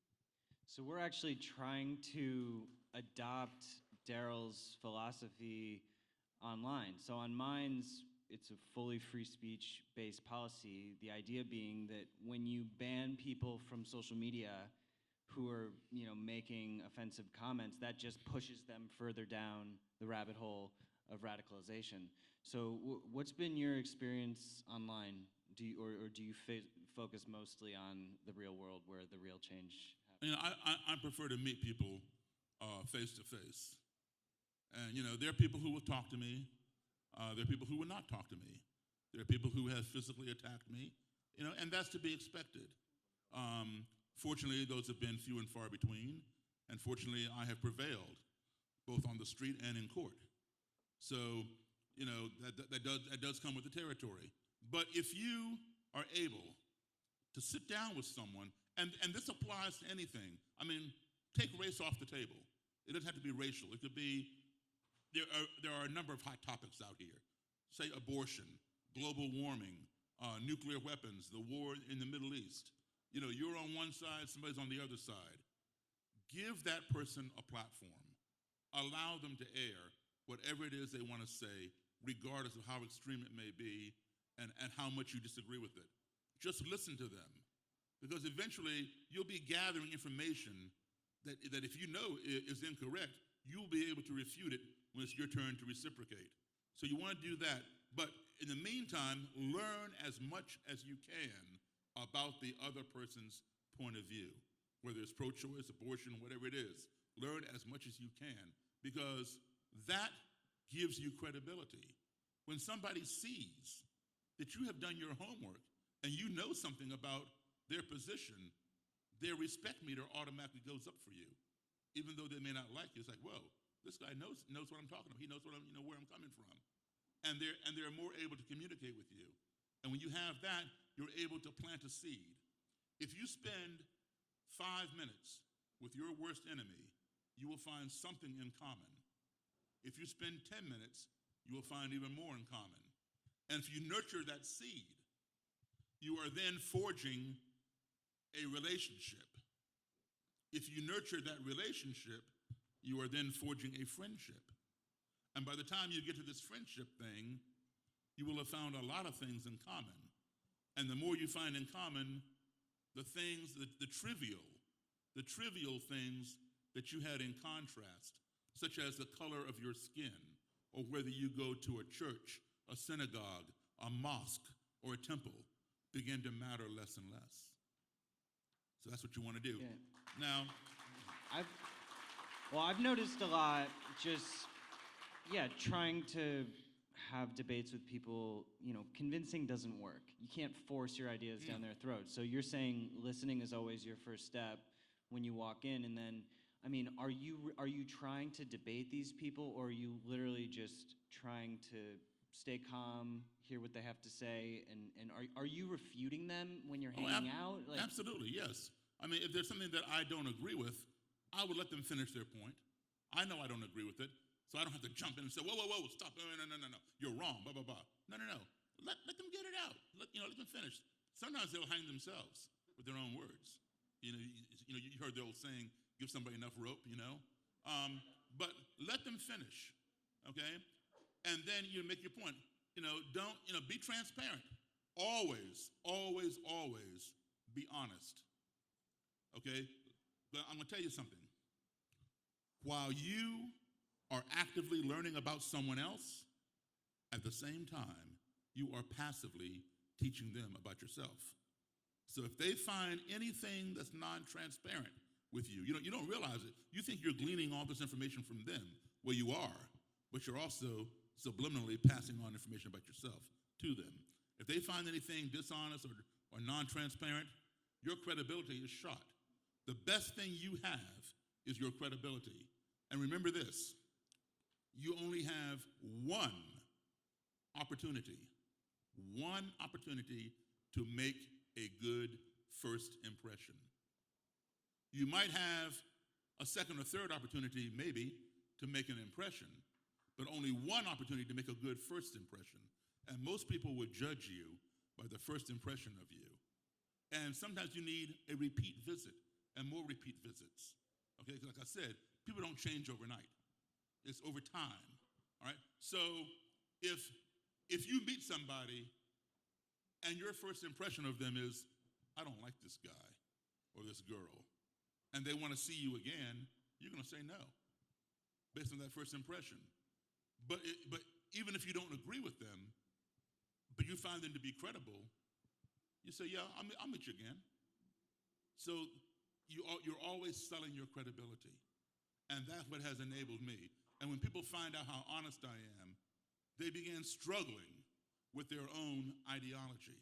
So we're actually trying to adopt Daryl's philosophy online. So on Minds, it's a fully free speech-based policy, the idea being that when you ban people from social media who are, making offensive comments, that just pushes them further down the rabbit hole of radicalization. So what's been your experience online? Do you focus mostly on the real world where the real change happens? I prefer to meet people face to face. And, there are people who will talk to me. There are people who will not talk to me. There are people who have physically attacked me, and that's to be expected. Fortunately, those have been few and far between, and fortunately, I have prevailed, both on the street and in court. So, that does come with the territory. But if you are able to sit down with someone, and this applies to anything. I mean, take race off the table. It doesn't have to be racial. It could be, there are a number of hot topics out here. Say abortion, global warming, nuclear weapons, the war in the Middle East. You're on one side, somebody's on the other side. Give that person a platform. Allow them to air whatever it is they want to say, regardless of how extreme it may be and how much you disagree with it. Just listen to them. Because eventually, you'll be gathering information that if you know is incorrect, you'll be able to refute it when it's your turn to reciprocate. So you want to do that. But in the meantime, learn as much as you can about the other person's point of view, whether it's pro-choice, abortion, whatever it is. Learn as much as you can, because that gives you credibility. When somebody sees that you have done your homework and you know something about their position, their respect meter automatically goes up for you. Even though they may not like you, it's like, whoa, this guy knows what I'm talking about. He knows what where I'm coming from. And they're more able to communicate with you. And when you have that, you're able to plant a seed. If you spend 5 minutes with your worst enemy, you will find something in common. If you spend 10 minutes, you will find even more in common. And if you nurture that seed, you are then forging a relationship. If you nurture that relationship, you are then forging a friendship. And by the time you get to this friendship thing, you will have found a lot of things in common. And the more you find in common, the things, the trivial things that you had in contrast, such as the color of your skin, or whether you go to a church, a synagogue, a mosque, or a temple, begin to matter less and less. So that's what you want to do. Yeah. Now, I've noticed a lot just, trying to have debates with people, convincing doesn't work. You can't force your ideas down their throats. So you're saying listening is always your first step when you walk in, and then, are you trying to debate these people, or are you literally just trying to stay calm, hear what they have to say, and are you refuting them when you're hanging out? Absolutely, yes. If there's something that I don't agree with, I would let them finish their point. I know I don't agree with it, so I don't have to jump in and say, whoa, stop, no, you're wrong, blah, blah, blah. No. Let them get it out. Let them finish. Sometimes they'll hang themselves with their own words. You heard the old saying, give somebody enough rope, but let them finish, okay? And then you make your point. Be transparent. Always, always, always be honest, okay? But I'm gonna tell you something. While you are actively learning about someone else, at the same time, you are passively teaching them about yourself. So if they find anything that's non-transparent with you, you don't realize it. You think you're gleaning all this information from them. Well, you are, but you're also subliminally passing on information about yourself to them. If they find anything dishonest or non-transparent, your credibility is shot. The best thing you have is your credibility. And remember this, you only have one opportunity to make a good first impression. You might have a second or third opportunity, maybe, to make an impression, but only one opportunity to make a good first impression. And most people would judge you by the first impression of you. And sometimes you need a repeat visit and more repeat visits. Okay, like I said, people don't change overnight. It's over time, all right? So if you meet somebody and your first impression of them is, I don't like this guy or this girl, and they want to see you again, you're going to say no based on that first impression. But even if you don't agree with them, but you find them to be credible, you say, yeah, I'll meet you again. So you're always selling your credibility. And that's what has enabled me. And when people find out how honest I am, they begin struggling with their own ideology.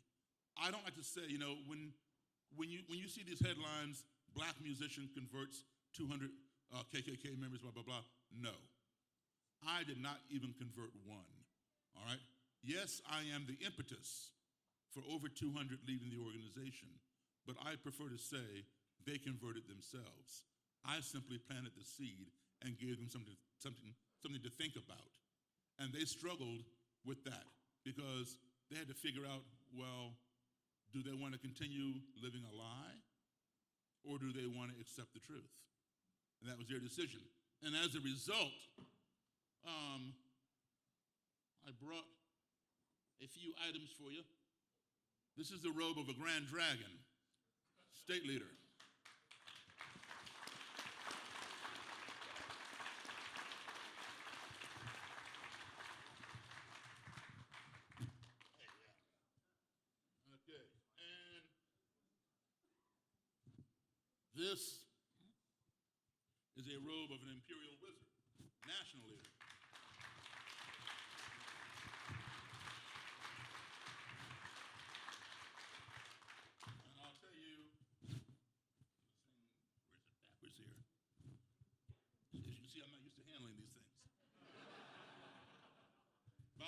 I don't like to say, when you see these headlines, black musician converts 200 KKK members, blah, blah, blah. No. I did not even convert one, all right? Yes, I am the impetus for over 200 leaving the organization, but I prefer to say they converted themselves. I simply planted the seed and gave them something to think about. And they struggled with that because they had to figure out, well, do they want to continue living a lie or do they want to accept the truth? And that was their decision. And as a result, I brought a few items for you. This is the robe of a grand dragon, state leader. Okay, and this is a robe of an imperial wizard, national leader.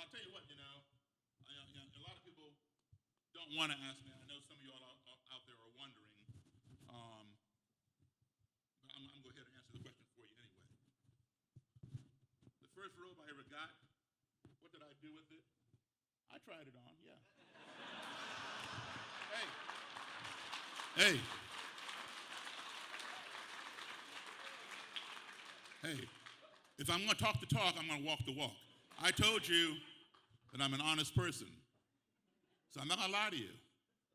I'll tell you what, a lot of people don't want to ask me. I know some of you all out there are wondering, but I'm going to go ahead and answer the question for you anyway. The first robe I ever got, what did I do with it? I tried it on, yeah. Hey. Hey, if I'm going to talk the talk, I'm going to walk the walk. I told you that I'm an honest person. So I'm not going to lie to you.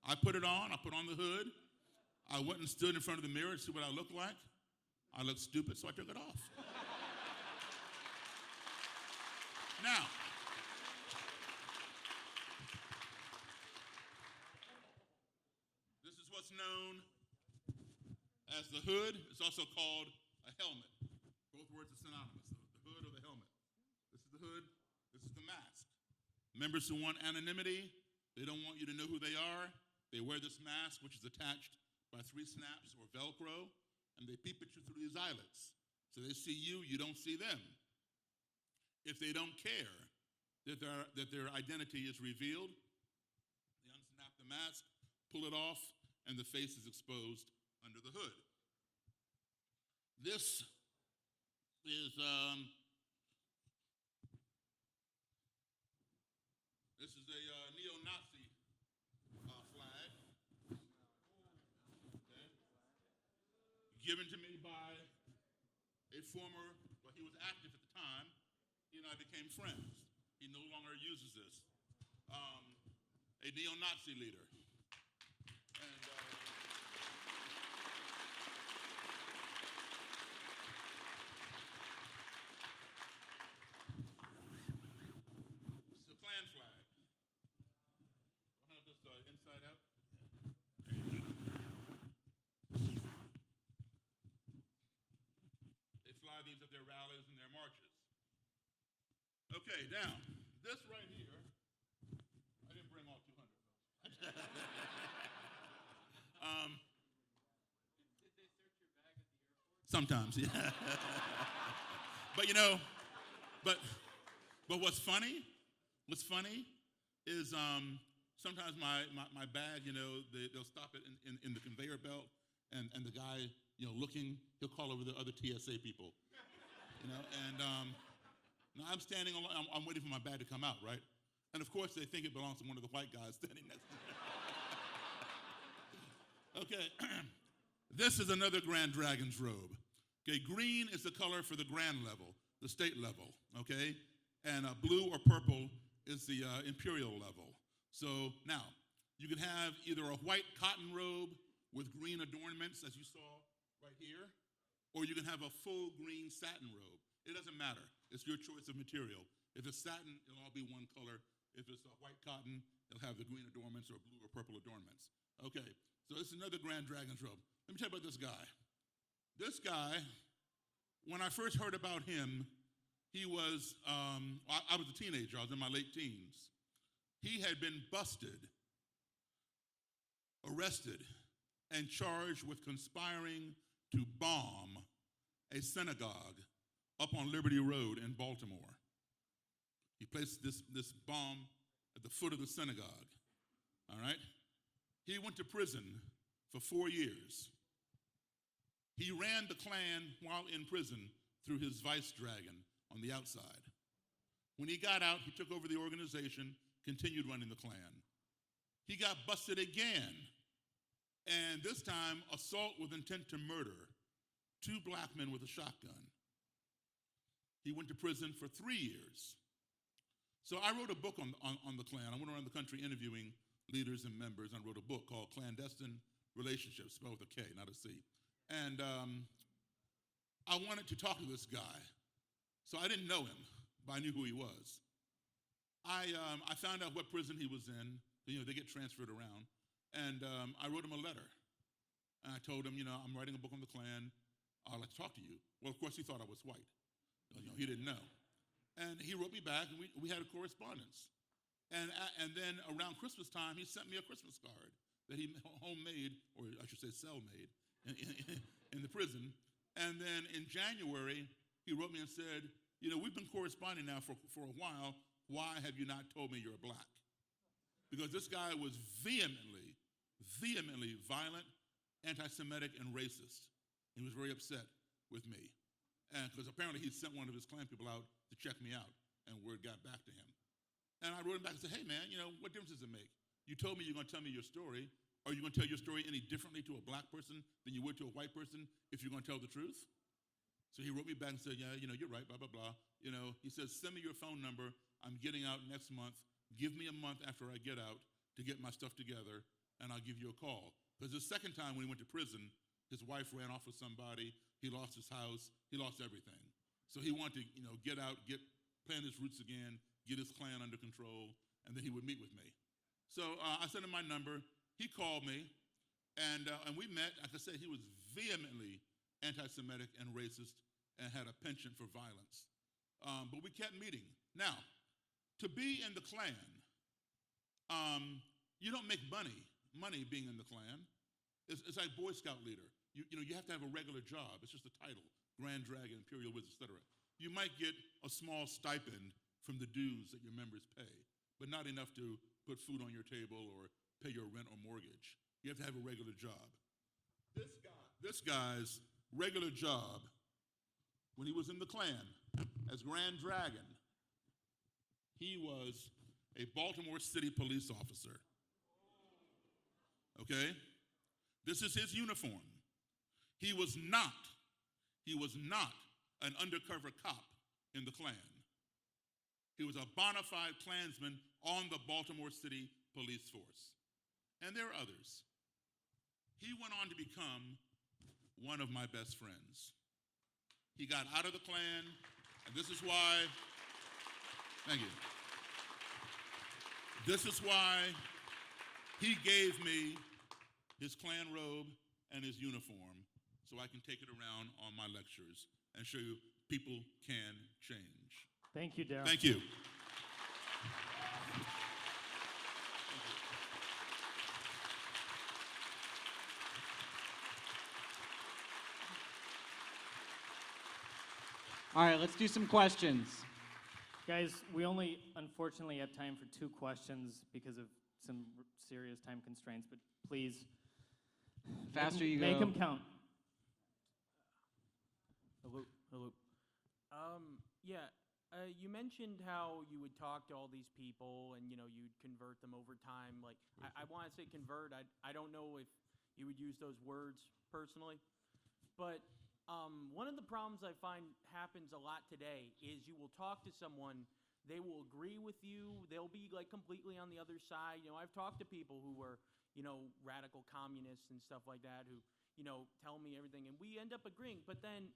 I put it on. I put on the hood. I went and stood in front of the mirror to see what I looked like. I looked stupid, so I took it off. Now, this is what's known as the hood. It's also called a helmet. Both words are synonymous, the hood or the helmet. This is the hood. This is the mask. Members who want anonymity, they don't want you to know who they are. They wear this mask, which is attached by 3 snaps or Velcro, and they peep at you through these eyelets. So they see you, you don't see them. If they don't care that their identity is revealed, they unsnap the mask, pull it off, and the face is exposed under the hood. This is a neo-Nazi flag, okay, given to me by a former, well, he was active at the time. He and I became friends. He no longer uses this. A neo-Nazi leader. And it's a Klan flag. I'll have this inside out. They fly these at their rallies and their marches. Okay, now, this right here, I didn't bring all 200 of those. Did they search your bag at the airport? Sometimes, yeah. But what's funny is sometimes my bag, they'll stop it in the conveyor belt, and the guy, looking, he'll call over the other TSA people, and now I'm standing alone, I'm waiting for my bag to come out, right? And of course they think it belongs to one of the white guys standing next to me. Okay, this is another Grand Dragon's robe. Okay, green is the color for the grand level, the state level, okay? And blue or purple is the imperial level. So now, you can have either a white cotton robe with green adornments, as you saw right here, or you can have a full green satin robe. It doesn't matter. It's your choice of material. If it's satin, it'll all be one color. If it's white cotton, it'll have the green adornments or blue or purple adornments. Okay, so this is another Grand Dragon's robe. Let me tell you about this guy. This guy, when I first heard about him, he was, I was a teenager. I was in my late teens. He had been busted, arrested, and charged with conspiring to bomb a synagogue up on Liberty Road in Baltimore. He placed this bomb at the foot of the synagogue, all right? He went to prison for 4 years. He ran the Klan while in prison through his vice dragon on the outside. When he got out, he took over the organization, continued running the Klan. He got busted again, and this time assault with intent to murder 2 black men with a shotgun. He went to prison for 3 years. So I wrote a book on the Klan. I went around the country interviewing leaders and members. I wrote a book called Clandestine Relationships, spelled with a K, not a C. And I wanted to talk to this guy. So I didn't know him, but I knew who he was. I found out what prison he was in. They get transferred around. And I wrote him a letter. And I told him, I'm writing a book on the Klan. I'd like to talk to you. Well, of course, he thought I was white. He didn't know. And he wrote me back, and we had a correspondence. And then around Christmas time, he sent me a Christmas card that he homemade, or I should say cell-made, in the prison. And then in January, he wrote me and said, we've been corresponding now for a while. why have you not told me you're black? Because this guy was vehemently violent, anti-Semitic, and racist. He was very upset with me. And because apparently he sent one of his Klan people out to check me out, and word got back to him. And I wrote him back and said, hey man, what difference does it make? You told me you're gonna tell me your story. Are you gonna tell your story any differently to a black person than you would to a white person if you're gonna tell the truth? So he wrote me back and said, yeah, you're right, blah, blah, blah. He says, send me your phone number. I'm getting out next month. Give me a month after I get out to get my stuff together, and I'll give you a call. Because the second time when he went to prison, his wife ran off with somebody. He lost his house. He lost everything. So he wanted to, get out, plant his roots again, get his Klan under control, and then he would meet with me. So I sent him my number. He called me, and we met. Like I said, he was vehemently anti-Semitic and racist and had a penchant for violence. But we kept meeting. Now, to be in the Klan, you don't make money being in the Klan. It's like Boy Scout leader. You have to have a regular job. It's just a title, Grand Dragon, Imperial Wizard, etc. You might get a small stipend from the dues that your members pay, but not enough to put food on your table or pay your rent or mortgage. You have to have a regular job. This guy's regular job, when he was in the Klan as Grand Dragon, he was a Baltimore City police officer. Okay? This is his uniform. He was not an undercover cop in the Klan. He was a bona fide Klansman on the Baltimore City Police Force. And there are others. He went on to become one of my best friends. He got out of the Klan, and this is why, thank you. This is why he gave me his Klan robe and his uniform so I can take it around on my lectures and show you people can change. Thank you, Daryl. Thank you. All right, let's do some questions. Guys, we only unfortunately have time for 2 questions because of some serious time constraints, but please, Faster you make go. them count. Hello. You mentioned how you would talk to all these people and, you'd convert them over time. Like, I want to say convert. I don't know if you would use those words personally. But one of the problems I find happens a lot today is you will talk to someone, they will agree with you, they'll be like completely on the other side. I've talked to people who were, radical communists and stuff like that who, tell me everything, and we end up agreeing. But then,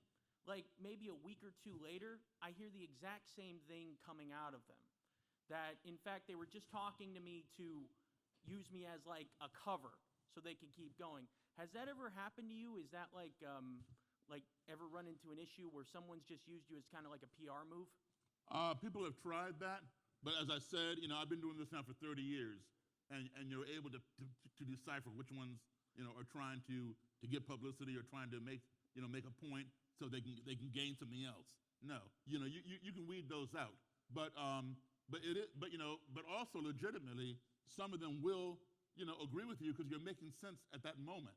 like maybe a week or 2 later, I hear the exact same thing coming out of them. That, in fact, they were just talking to me to use me as like a cover so they could keep going. Has that ever happened to you? Is that like ever run into an issue where someone's just used you as kind of like a PR move? People have tried that, but as I said, I've been doing this now for 30 years, and you're able to decipher which ones, are trying to get publicity or trying to make a point so they can gain something else. No, you can weed those out, but also legitimately, some of them will, agree with you because you're making sense at that moment,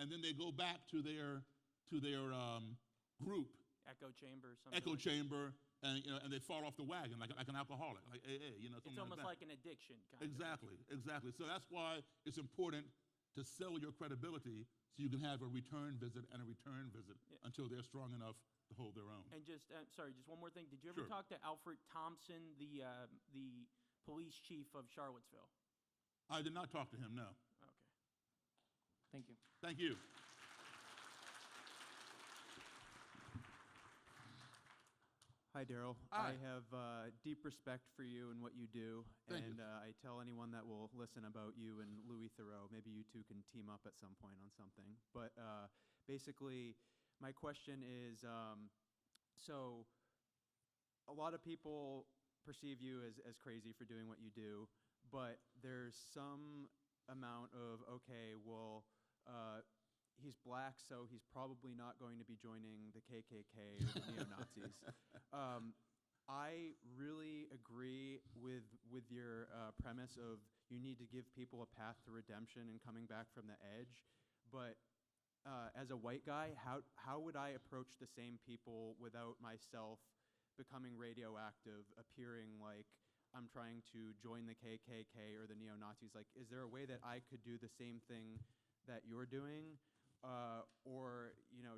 and then they go back to their group. Echo chamber or something. Echo like chamber, and and they fall off the wagon like an alcoholic, like AA, It's almost like an addiction, kind of. Exactly. So that's why it's important to sell your credibility so you can have a return visit and a return visit until they're strong enough to hold their own. And just just one more thing. Did you ever Sure. talk to Alfred Thompson, the police chief of Charlottesville? I did not talk to him, no. Okay. Thank you. Thank you. Hi, Daryl. Hi. I have deep respect for you and what you do, Thank you. and I tell anyone that will listen about you and Louis Theroux. Maybe you two can team up at some point on something. But basically, my question is, so a lot of people perceive you as crazy for doing what you do, but there's some amount of, okay, well, he's black, so he's probably not going to be joining the KKK or the neo-Nazis. I really agree with your premise of you need to give people a path to redemption and coming back from the edge. But as a white guy, how would I approach the same people without myself becoming radioactive, appearing like I'm trying to join the KKK or the neo-Nazis? Like, is there a way that I could do the same thing that you're doing? Or,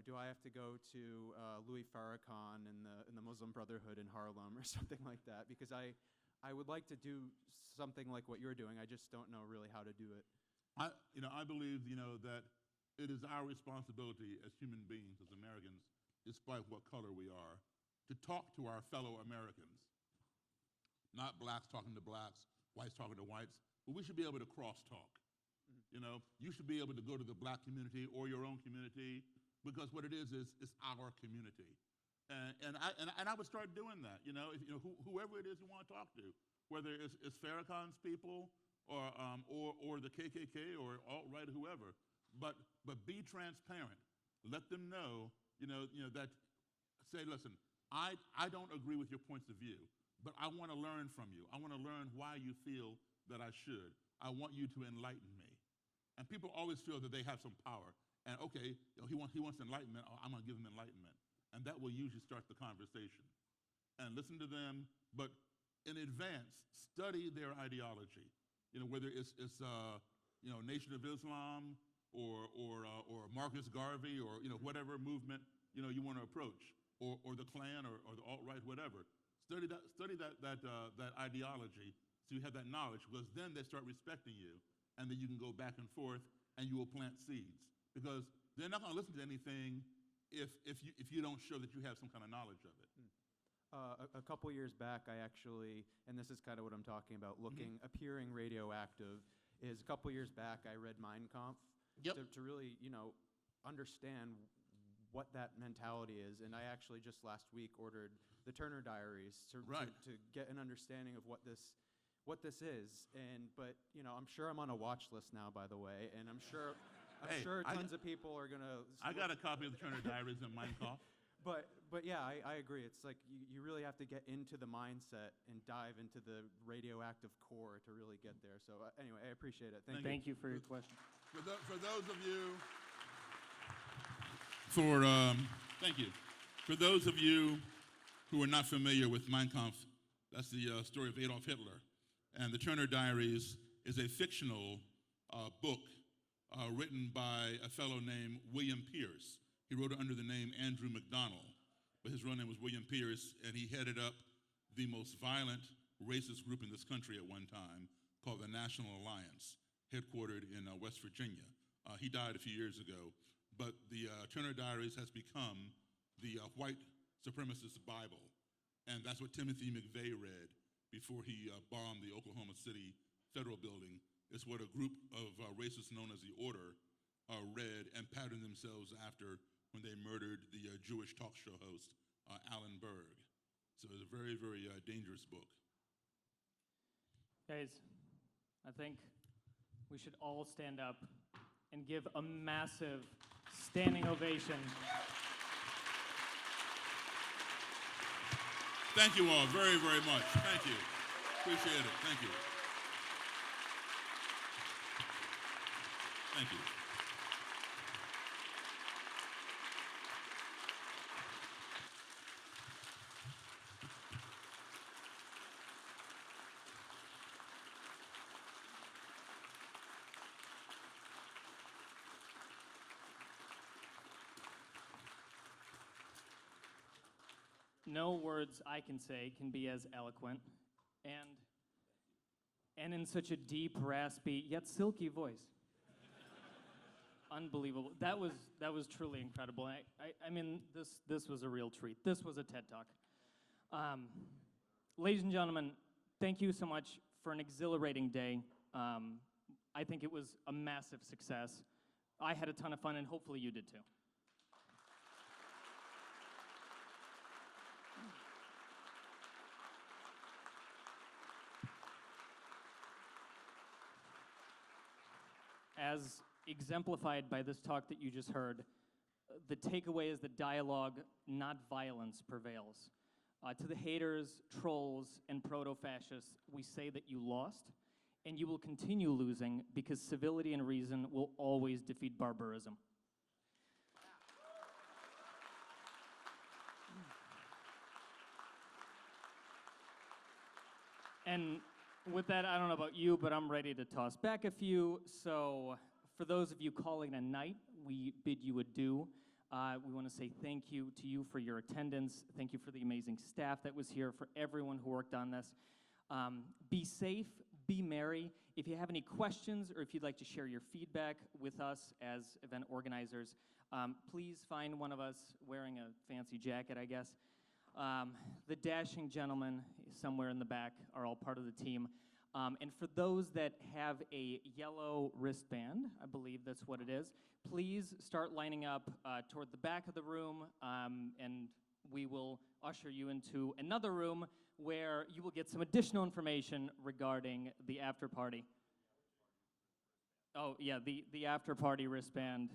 do I have to go to Louis Farrakhan and the Muslim Brotherhood in Harlem or something like that? Because I would like to do something like what you're doing. I just don't know really how to do it. I believe, that it is our responsibility as human beings, as Americans, despite what color we are, to talk to our fellow Americans. Not blacks talking to blacks, whites talking to whites, but we should be able to crosstalk. You should be able to go to the black community or your own community, because what it is it's our community. And I would start doing that. Whoever it is you want to talk to, whether it's Farrakhan's people or the KKK or alt-right, whoever, but be transparent. Let them know, that say, listen, I don't agree with your points of view, but I want to learn from you. I want to learn why you feel that I should. I want you to enlighten me. And people always feel that they have some power. And okay, he wants enlightenment, I'm going to give him enlightenment. And that will usually start the conversation. And listen to them, but in advance, study their ideology. Whether it's Nation of Islam or Marcus Garvey or whatever movement you want to approach, or the Klan or the alt-right, whatever. Study that ideology, so you have that knowledge, because then they start respecting you, and then you can go back and forth, and you will plant seeds, because they're not going to listen to anything if you don't show that you have some kind of knowledge of it. A couple years back, I actually, and this is kind of what I'm talking about, appearing radioactive, is a couple years back I read Mein Kampf to really, understand what that mentality is. And I actually just last week ordered the Turner Diaries to get an understanding of what this is. But I'm sure I'm on a watch list now, by the way, and I'm sure tons of people are gonna. I got a copy of the Turner Diaries and Mein Kampf. But yeah, I agree. It's like you really have to get into the mindset and dive into the radioactive core to really get there. So anyway, I appreciate it. Thank you for your question. For those of you. Thank you. For those of you who are not familiar with Mein Kampf, that's the story of Adolf Hitler. And the Turner Diaries is a fictional book written by a fellow named William Pierce. He wrote it under the name Andrew McDonald, but his real name was William Pierce, and he headed up the most violent racist group in this country at one time, called the National Alliance, headquartered in West Virginia. He died a few years ago. But the Turner Diaries has become the white supremacist Bible. And that's what Timothy McVeigh read before he bombed the Oklahoma City Federal Building. It's what a group of racists known as the Order read and patterned themselves after when they murdered the Jewish talk show host, Alan Berg. So it's a very, very dangerous book. Guys, I think we should all stand up and give a massive standing ovation. Thank you all very, very much. Thank you. Appreciate it. Thank you. Thank you. No words I can say can be as eloquent and in such a deep, raspy, yet silky voice. Unbelievable. That was truly incredible. I mean, this was a real treat. This was a TED Talk. Ladies and gentlemen, thank you so much for an exhilarating day. I think it was a massive success. I had a ton of fun, and hopefully you did too. As exemplified by this talk that you just heard, the takeaway is that dialogue, not violence, prevails. To the haters, trolls, and proto-fascists, we say that you lost, and you will continue losing because civility and reason will always defeat barbarism. And with that, I don't know about you, but I'm ready to toss back a few. So for those of you calling a night, we bid you adieu. We want to say thank you to you for your attendance. Thank you for the amazing staff that was here, for everyone who worked on this. Be safe, be merry. If you have any questions or if you'd like to share your feedback with us as event organizers, please find one of us wearing a fancy jacket, I guess. The dashing gentlemen somewhere in the back are all part of the team. And for those that have a yellow wristband, I believe that's what it is, please start lining up toward the back of the room, and we will usher you into another room where you will get some additional information regarding the after party. Oh, yeah, the after party wristband,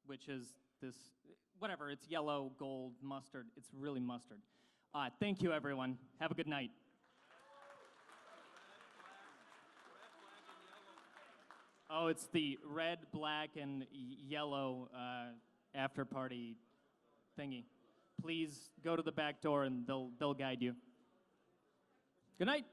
which is this, whatever, it's yellow, gold, mustard. It's really mustard. Thank you, everyone. Have a good night. Oh, it's the red, black, and yellow after party thingy. Please go to the back door and they'll guide you. Good night.